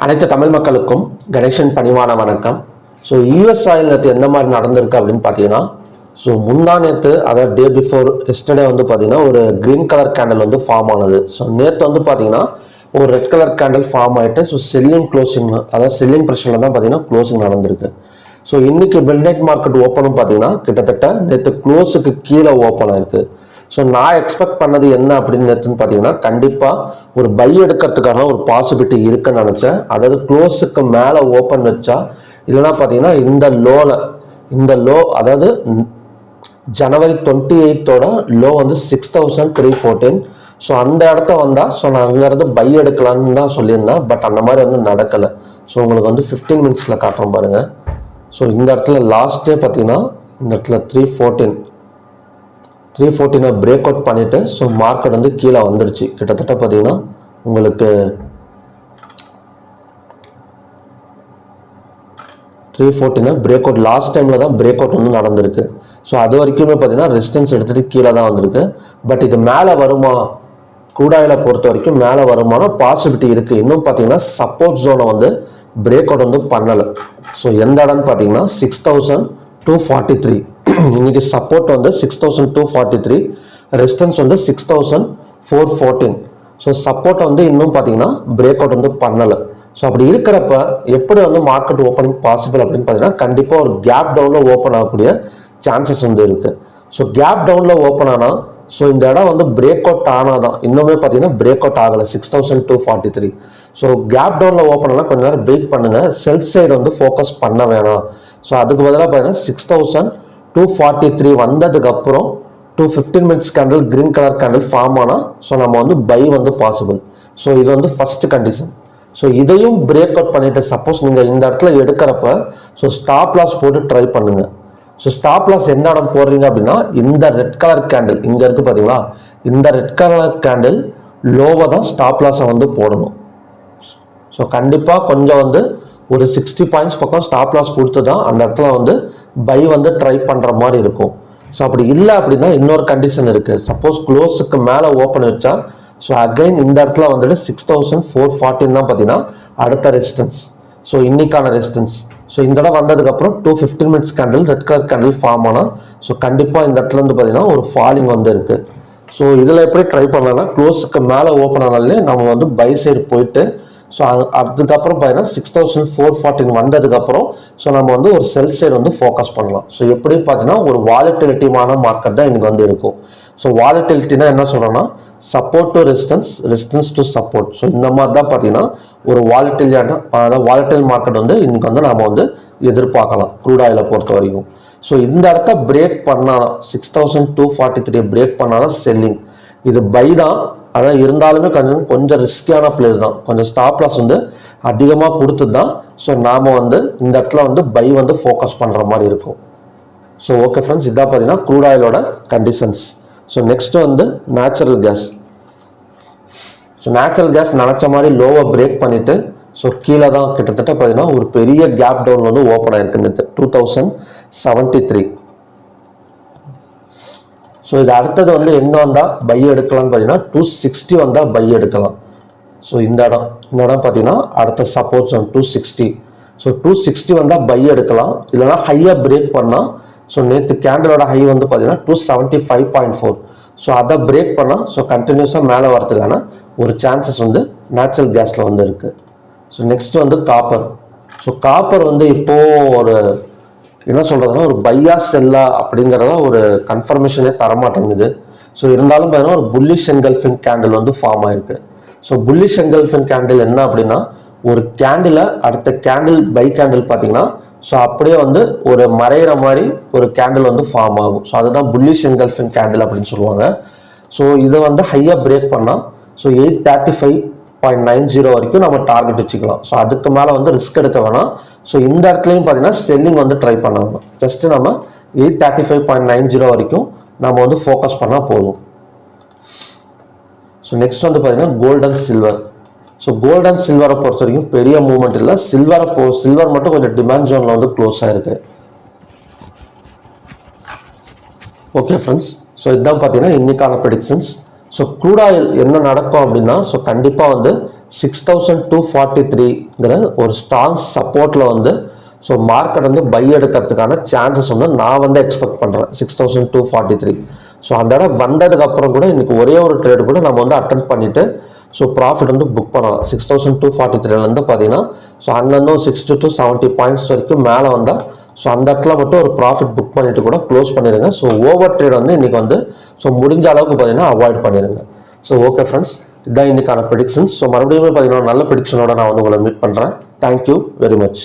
அனைத்து தமிழ் மக்களுக்கும் கணேசன் பணிவான வணக்கம். ஸோ யூஎஸ் ஆயில் நேற்று எந்த மாதிரி நடந்திருக்கு அப்படின்னு பார்த்தீங்கன்னா, ஸோ முந்தா நேற்று அதாவது டே பிஃபோர் எஸ்டர்டே வந்து பார்த்தீங்கன்னா ஒரு க்ரீன் கலர் கேண்டில் வந்து ஃபார்ம் ஆனது. ஸோ நேற்று வந்து பார்த்தீங்கன்னா ஒரு ரெட் கலர் கேண்டில் ஃபார்ம் ஆகிட்டு ஸோ செல்லிங் க்ளோசிங் அதாவது செல்லிங் ப்ரெஷரில் தான் பார்த்தீங்கன்னா க்ளோசிங் நடந்திருக்கு. ஸோ இன்னைக்கு மிட்நைட் மார்க்கெட் ஓப்பனும் பார்த்தீங்கன்னா கிட்டத்தட்ட நேற்று க்ளோஸுக்கு கீழே ஓப்பன் ஆயிருக்கு. ஸோ நான் எக்ஸ்பெக்ட் பண்ணது என்ன அப்படின்னு பார்த்தீங்கன்னா கண்டிப்பாக ஒரு பை எடுக்கிறதுக்கான ஒரு பாசிபிலிட்டி இருக்குன்னு நினச்சேன். அதாவது க்ளோஸுக்கு மேலே ஓப்பன் வச்சா இல்லைன்னா பார்த்தீங்கன்னா இந்த லோ அதாவது ஜனவரி 28 லோ வந்து 6314. ஸோ அந்த இடத்த வந்தால் ஸோ நான் அங்கேருந்து பை எடுக்கலான்னு தான் சொல்லியிருந்தேன். பட் அந்த மாதிரி வந்து நடக்கலை. ஸோ உங்களுக்கு வந்து 15 மினிட்ஸில் காட்டுறோம் பாருங்கள். ஸோ இந்த இடத்துல லாஸ்ட்டே பார்த்தீங்கன்னா இந்த இடத்துல 314 பிரேக் அவுட் பண்ணிட்டு ஸோ மார்க்கெட் வந்து கீழே வந்துருச்சு. கிட்டத்தட்ட பார்த்தீங்கன்னா உங்களுக்கு 314 பிரேக் அவுட் லாஸ்ட் டைமில் தான் பிரேக் அவுட் வந்து நடந்திருக்கு. ஸோ அது வரைக்குமே பார்த்தீங்கன்னா ரெசிஸ்டன்ஸ் எடுத்துகிட்டு கீழே தான் வந்திருக்கு. பட் இது மேலே வருமா, கூடாயில பொறுத்த வரைக்கும் மேலே வருமானம் பாசிபிலிட்டி இருக்குது. இன்னும் பார்த்தீங்கன்னா சப்போர்ட் ஜோனை வந்து பிரேக் அவுட் வந்து பண்ணலை. ஸோ எந்த இடம்னு பார்த்தீங்கன்னா 6243. இன்னைக்கு சப்போர்ட் வந்து 6243, ரெசிஸ்டன்ஸ் வந்து 6414. ஸோ சப்போர்ட் வந்து இன்னும் பார்த்தீங்கன்னா பிரேக் அவுட் வந்து பண்ணலை. ஸோ அப்படி இருக்கிறப்ப எப்படி வந்து மார்க்கெட் ஓப்பனிங் பாசிபிள் அப்படின்னு பார்த்தீங்கன்னா கண்டிப்பாக ஒரு கேப் டவுனில் ஓப்பன் ஆகக்கூடிய சான்சஸ் வந்து இருக்குது. ஸோ கேப் டவுனில் ஓப்பன் ஆனால் ஸோ இந்த இடம் வந்து பிரேக் அவுட் ஆனால் தான் இன்னுமே பார்த்தீங்கன்னா பிரேக் அவுட் ஆகலை 6243. ஸோ கேப் டவுனில் ஓப்பன் ஆனால் கொஞ்ச நேரம் வெயிட் பண்ணுங்கள். செல் சைடு வந்து ஃபோக்கஸ் பண்ண வேணாம். ஸோ அதுக்கு பதிலாக பார்த்தீங்கன்னா 6243 வந்ததுக்கப்புறம் 15 minutes candle green colour candle form ஆனால் ஸோ நம்ம வந்து பை வந்து பாசிபிள். ஸோ இது வந்து ஃபர்ஸ்ட் கண்டிஷன். ஸோ இதையும் பிரேக் அவுட் பண்ணிட்டு சப்போஸ் நீங்கள் இந்த இடத்துல எடுக்கிறப்ப ஸோ ஸ்டாப் லாஸ் போட்டு ட்ரை பண்ணுங்க. ஸோ ஸ்டாப் லாஸ் எந்த இடம் போடுறீங்க அப்படின்னா இந்த ரெட் கலர் கேண்டில் இங்கே இருக்கு பார்த்தீங்களா, இந்த ரெட் கலர் கேண்டில் லோவை தான் ஸ்டாப் லாஸை வந்து போடணும். ஸோ கண்டிப்பாக கொஞ்சம் வந்து ஒரு 60 பாயிண்ட்ஸ் பக்கம் ஸ்டாப் லாஸ் கொடுத்து தான் அந்த இடத்துல வந்து பை வந்து ட்ரை பண்ணுற மாதிரி இருக்கும். ஸோ அப்படி இல்லை அப்படின்னா இன்னொரு கண்டிஷன் இருக்குது. சப்போஸ் க்ளோஸுக்கு மேலே ஓப்பன் வச்சா ஸோ அகைன் இந்த இடத்துல வந்துட்டு 6414 தான் பார்த்தீங்கன்னா அடுத்த ரெசிஸ்டன்ஸ். ஸோ இன்னைக்கான ரெசிஸ்டன்ஸ். ஸோ இந்த இடம் வந்ததுக்கப்புறம் 15 minutes candle red colour candle form ஆனால் ஸோ கண்டிப்பாக இந்த இடத்துல இருந்து பார்த்தீங்கன்னா ஒரு ஃபாலிங் வந்து இருக்குது. ஸோ இதில் எப்படி ட்ரை பண்ணலாம்னா க்ளோஸுக்கு மேலே ஓப்பன் ஆனாலே நம்ம வந்து பை சைடு போயிட்டு ஸோ அதுக்கப்புறம் பார்த்தீங்கன்னா 6414 வந்ததுக்கப்புறம் ஸோ நம்ம வந்து ஒரு செல் சைடு வந்து ஃபோக்கஸ் பண்ணலாம். ஸோ எப்படி பார்த்தீங்கன்னா ஒரு வாலட்டிலிட்டியான மார்க்கெட் தான் எனக்கு வந்து இருக்கும். ஸோ வாலட்டிலிட்டினா என்ன சொல்கிறோன்னா support to resistance, resistance to support. So இந்த மாதிரி தான் பார்த்தீங்கன்னா ஒரு வாலட்டில் மார்க்கெட் வந்து இன்னைக்கு வந்து நம்ம வந்து எதிர்பார்க்கலாம் க்ரூட் ஆயிலை பொறுத்த வரைக்கும். ஸோ இந்த இடத்த பிரேக் பண்ணாதான் 6243 பிரேக் பண்ணாதான் செல்லிங். இது பை தான், அதான் இருந்தாலுமே கொஞ்சம் ரிஸ்கியான பிளேஸ் தான். கொஞ்சம் ஸ்டாப் லாஸ் வந்து அதிகமாக கொடுத்து தான் ஸோ நாம் வந்து இந்த இடத்துல வந்து பை வந்து ஃபோக்கஸ் பண்ணுற மாதிரி இருக்கும். ஸோ ஓகே ஃப்ரெண்ட்ஸ், இதான் பார்த்தீங்கன்னா க்ரூட் ஆயிலோட கண்டிஷன்ஸ். ஸோ நெக்ஸ்ட் வந்து natural gas. So natural gas நினச்ச மாதிரி லோவை பிரேக் பண்ணிவிட்டு ஸோ கீழே தான் கிட்டத்தட்ட பார்த்தீங்கன்னா ஒரு பெரிய கேப் டவுன் வந்து ஓப்பன் ஆயிருக்கு 2073. ஸோ இது அடுத்தது வந்து எங்கே வந்தால் பை எடுக்கலாம்னு பார்த்தீங்கன்னா 260 வந்தால் பை எடுக்கலாம். ஸோ இந்த இடம் பார்த்தீங்கன்னா அடுத்த சப்போர்ட் 260. ஸோ 260 வந்தால் பை எடுக்கலாம். இல்லைனா ஹையாக பிரேக் பண்ணால் ஸோ நேற்று கேண்டலோட ஹை வந்து பார்த்தீங்கன்னா 275.4. ஸோ அதை பிரேக் பண்ணால் ஸோ கண்டினியூஸாக மேலே வரதுக்கான ஒரு சான்சஸ் வந்து நேச்சுரல் கேஸில் வந்து இருக்குது. ஸோ நெக்ஸ்ட் வந்து காப்பர். ஸோ காப்பர் வந்து இப்போது ஒரு என்ன சொல்கிறதுனா ஒரு பையா செல்லா அப்படிங்கிறத ஒரு கன்ஃபர்மேஷனே தரமாட்டேங்குது. ஸோ இருந்தாலும் பார்த்தீங்கன்னா ஒரு புல்லிஷ் என்கல்ஃபிங் கேண்டில் வந்து ஃபார்ம் ஆயிருக்கு. ஸோ புல்லிஷ் என்கல்ஃபிங் கேண்டில் என்ன அப்படின்னா ஒரு கேண்டில் அடுத்த கேண்டில் பை கேண்டில் பார்த்தீங்கன்னா ஸோ அப்படியே வந்து ஒரு மறையிற மாதிரி ஒரு கேண்டில் வந்து ஃபார்ம் ஆகும். ஸோ அதுதான் புல்லிஷ் என்கல்ஃபிங் கேண்டில் அப்படின்னு சொல்லுவாங்க. ஸோ இதை வந்து ஹையாக பிரேக் பண்ணால் ஸோ 835.90 வரைக்கும் நம்ம டார்கெட் வச்சுக்கலாம். ஸோ அதுக்கு மேலே வந்து ரிஸ்க் எடுக்க வேணாம். ஸோ இந்த இடத்துலையும் பார்த்தீங்கன்னா செல்லிங் வந்து ட்ரை பண்ண வேணாம். ஜஸ்ட் நம்ம 835.90 வரைக்கும் நம்ம வந்து ஃபோக்கஸ் பண்ணால் போதும். ஸோ நெக்ஸ்ட் வந்து பார்த்தீங்கன்னா gold and silver. So gold and சில்வரை பொறுத்த வரைக்கும் பெரிய மூவ்மெண்ட் இல்லை. சில்வர் மட்டும் கொஞ்சம் டிமாண்ட் ஜோனில் வந்து க்ளோஸ் ஆயிருக்கு. ஓகே ஃப்ரெண்ட்ஸ், ஸோ இதுதான் பார்த்தீங்கன்னா இன்னைக்கான ப்ரெடிக்ஷன்ஸ். ஸோ க்ரூட் ஆயில் என்ன நடக்கும் அப்படின்னா ஸோ கண்டிப்பாக வந்து 6243ங்கிற ஒரு ஸ்ட்ராங் சப்போர்ட்டில் வந்து ஸோ மார்க்கெட் வந்து பை எடுக்கிறதுக்கான சான்சஸ் வந்து நான் வந்து எக்ஸ்பெக்ட் பண்ணுறேன் 6243. ஸோ அந்த இடம் வந்ததுக்கப்புறம் கூட இன்னைக்கு ஒரே ஒரு ட்ரேடு கூட நம்ம வந்து அட்டன் பண்ணிவிட்டு ஸோ ப்ராஃபிட் வந்து புக் பண்ணலாம் 6243லேருந்து பார்த்தீங்கன்னா ஸோ அங்கேருந்து 60 to 70 பாயிண்ட்ஸ் வரைக்கும் மேலே வந்தால் ஸோ அந்த இடத்துல மட்டும் ஒரு ப்ராஃபிட் புக் பண்ணிட்டு கூட க்ளோஸ் பண்ணிடுங்க. ஸோ ஓவர் ட்ரேட் வந்து இன்னைக்கு வந்து ஸோ முடிஞ்ச அளவுக்கு பார்த்தீங்கன்னா அவாய்ட் பண்ணிடுங்க. ஸோ ஓகே ஃப்ரெண்ட்ஸ், இதுதான் இன்னைக்கான ப்ரெடிக்ஷன்ஸ். ஸோ மறுபடியும் பார்த்தீங்கன்னா நல்ல ப்ரெடிக்ஷனோட நான் வந்து உங்களை மீட் பண்ணுறேன். Thank you very much.